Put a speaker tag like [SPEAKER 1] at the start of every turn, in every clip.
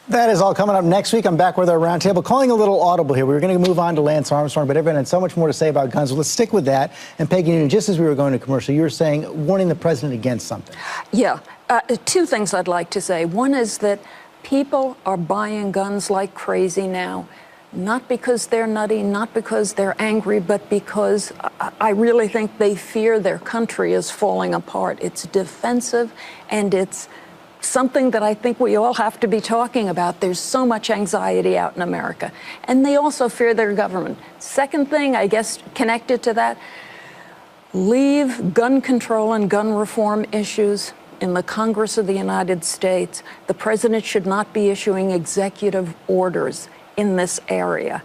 [SPEAKER 1] That is all coming up next week. I'm back with our roundtable, calling a little audible here. We were going to move on to Lance Armstrong, but everyone had so much more to say about guns. So let's stick with that. And Peggy, just as we were going to commercial, you were saying, warning the president against something.
[SPEAKER 2] Yeah. Two things I'd like to say. One is that people are buying guns like crazy now, not because they're nutty, not because they're angry, but because I really think they fear their country is falling apart. It's defensive, and it's something that I think we all have to be talking about. There's so much anxiety out in America. And they also fear their government. Second thing, I guess, connected to that, leave gun control and gun reform issues in the Congress of the United States. The president should not be issuing executive orders in this area.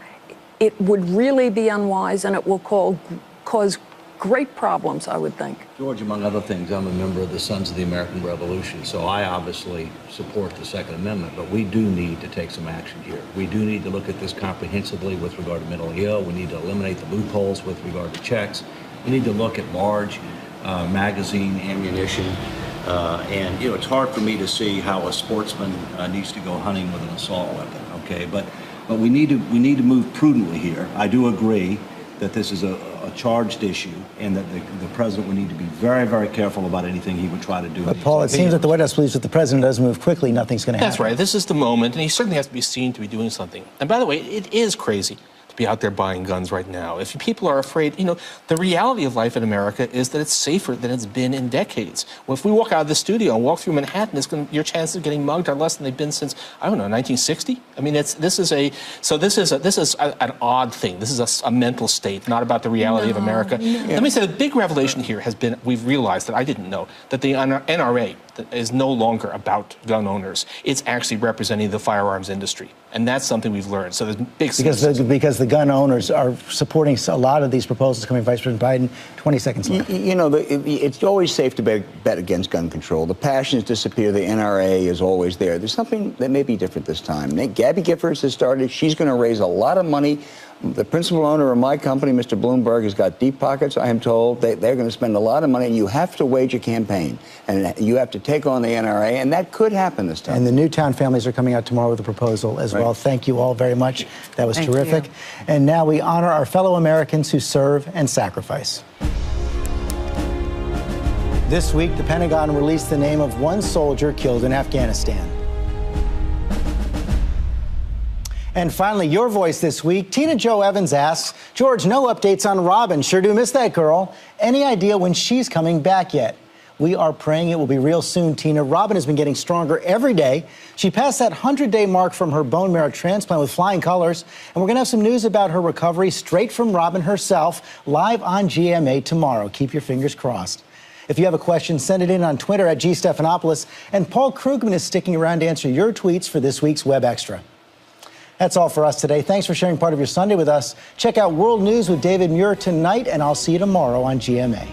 [SPEAKER 2] It would really be unwise, and it will cause great problems, I would think.
[SPEAKER 3] George, among other things, I'm a member of the Sons of the American Revolution, so I obviously support the Second Amendment, but we do need to take some action here. We do need to look at this comprehensively with regard to mentally ill. We need to eliminate the loopholes with regard to checks. We need to look at large magazine ammunition. And, you know, it's hard for me to see how a sportsman needs to go hunting with an assault weapon, okay? But we need to move prudently here. I do agree that this is a charged issue, and that the president would need to be very, very careful about anything he would try to do.
[SPEAKER 1] But Paul, it seems that the White House believes if the president doesn't move quickly, nothing's going to happen.
[SPEAKER 4] That's right. This is the moment, and he certainly has to be seen to be doing something. And by the way, it is crazy to be out there buying guns right now. If people are afraid, you know, the reality of life in America is that it's safer than it's been in decades. Well, if we walk out of the studio and walk through Manhattan, your chances of getting mugged are less than they've been since, I don't know, 1960. I mean, this is an odd thing. This is a mental state, not about the reality of America. No. Let me say the big revelation here has been, we've realized that I didn't know, that the NRA is no longer about gun owners. It's actually representing the firearms industry. And that's something we've learned. So there's big
[SPEAKER 1] because the gun owners are supporting a lot of these proposals coming from Vice President Biden. 20 seconds left.
[SPEAKER 5] You know, it's always safe to bet against gun control. The passions disappear. The NRA is always there. There's something that may be different this time. Gabby Giffords has started. She's going to raise a lot of money. The principal owner of my company, Mr. Bloomberg, has got deep pockets, I am told. They're going to spend a lot of money, and you have to wage a campaign. And you have to take on the NRA, and that could happen this time.
[SPEAKER 1] And the Newtown families are coming out tomorrow with a proposal as well. Thank you all very much. That was terrific.
[SPEAKER 2] You.
[SPEAKER 1] And now we honor our fellow Americans who serve and sacrifice. This week, the Pentagon released the name of one soldier killed in Afghanistan. And finally, your voice this week. Tina Jo Evans asks, George, no updates on Robin. Sure do miss that girl. Any idea when she's coming back yet? We are praying it will be real soon, Tina. Robin has been getting stronger every day. She passed that 100-day mark from her bone marrow transplant with flying colors. And we're going to have some news about her recovery straight from Robin herself, live on GMA tomorrow. Keep your fingers crossed. If you have a question, send it in on Twitter at @GStephanopoulos. And Paul Krugman is sticking around to answer your tweets for this week's Web Extra. That's all for us today. Thanks for sharing part of your Sunday with us. Check out World News with David Muir tonight, and I'll see you tomorrow on GMA.